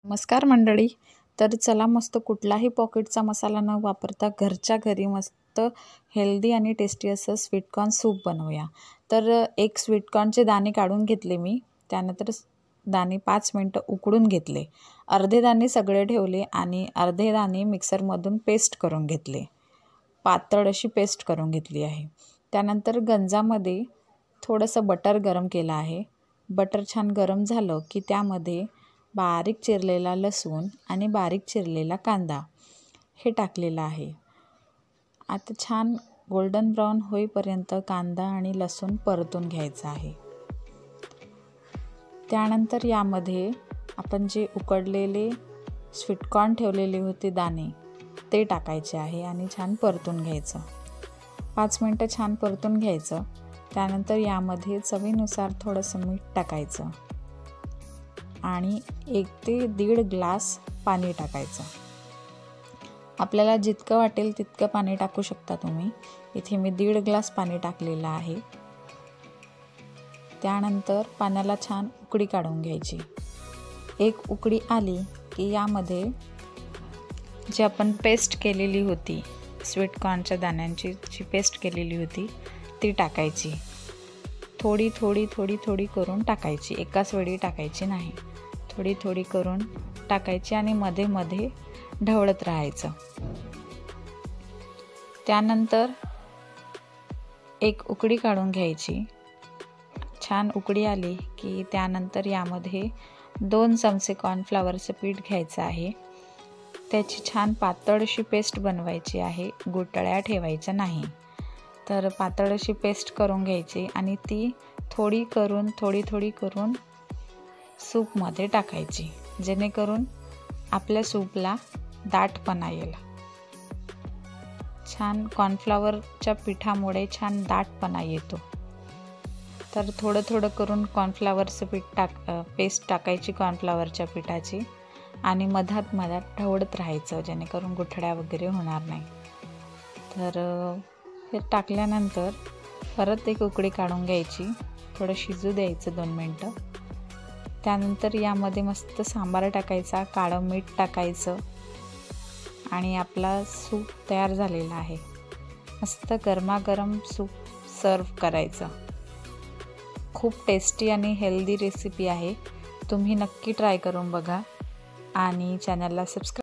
नमस्कार मंडळी. तर चला मस्त कुठलाही पॉकेटचा मसाला न वापरता घरच्या घरी मस्त हेल्दी आणि टेस्टी असं स्वीटकॉर्न सूप बनवूया. तर एक स्वीटकॉर्नचे दाणे काढून घेतले मी. त्यानंतर दाणे 5 मिनटं उकडून घेतले. अर्धे दाणे सगळे ठेवले आणि अर्धे दाणे मिक्सरमधून पेस्ट करून घेतले. पातळ अशी पेस्ट करून घेतली आहे. त्यानंतर गंजामध्ये थोडंसं बटर गरम केलं आहे. बटर छान गरम झालं की त्यामध्ये बारीक चिरलेला लसूण आणि बारीक चिरलेला कांदा हे टाकलेलं आहे. आता छान गोल्डन ब्राऊन होईपर्यंत कांदा आणि लसूण परतून घ्यायचा आहे. त्यानंतर यामध्ये आपण जे उकडलेले स्वीटकॉर्न ठेवलेले होते दाणे ते टाकायचे आहे आणि छान परतून घ्यायचं. 5 मिनटं छान परतून घ्यायचं. त्यानंतर यामध्ये चवीनुसार थोडंसं मीठ टाकायचं आणि 1 ते 1.5 ग्लास पाणी टाकायचं. आपल्याला जितकं वाटेल तितकं पाणी टाकू शकता तुम्ही. इथे मी 1.5 ग्लास पाणी टाकलेलं आहे. त्यानंतर पाण्याला छान उकळी काढून घ्यायची. एक उकळी आली की यामध्ये जी आपण पेस्ट केलेली होती, स्वीटकॉर्नच्या दाण्यांची जी पेस्ट केलेली होती ती टाकायची. थोडी थोडी थोडी थोडी करून टाकायची, एकाच वेळी टाकायची नाही. थोडी थोडी करून टाकायची आणि मध्ये मध्ये ढवळत राहायचं. त्यानंतर एक उकळी काढून घ्यायची. छान उकळी आली की त्यानंतर यामध्ये 2 चमचे कॉर्नफ्लॉवरचं पीठ घ्यायचं आहे. त्याची छान पातळ अशी पेस्ट बनवायची आहे, गुठळ्या ठेवायच्या नाही. तर पातळ अशी पेस्ट करून घ्यायची आणि ती थोडी थोडी करून सूपमध्ये टाकायची, जेणेकरून आपल्या सूपला दाटपणा येईल. छान कॉर्नफ्लॉवरच्या पिठामुळे छान दाटपणा येतो. तर थोडं करून कॉर्नफ्लॉवरचं पेस्ट टाकायची कॉर्नफ्लॉवरच्या पिठाची आणि मधात ढवळत राहायचं, जेणेकरून गुठळ्या वगैरे होणार नाही. तर हे टाकल्यानंतर परत एक उकळी काढून घ्यायची. थोडं शिजू द्यायचं 2 मिनटं. त्यानंतर यामध्ये मस्त सांबार टाकायचा, काळं मीठ टाकायचं आणि आपला सूप तयार झालेला आहे. मस्त गरमागरम सूप सर्व करायचं. खूप टेस्टी आणि हेल्दी रेसिपी आहे. तुम्ही नक्की ट्राय करून बघा आणि चॅनलला सबस्क्राईब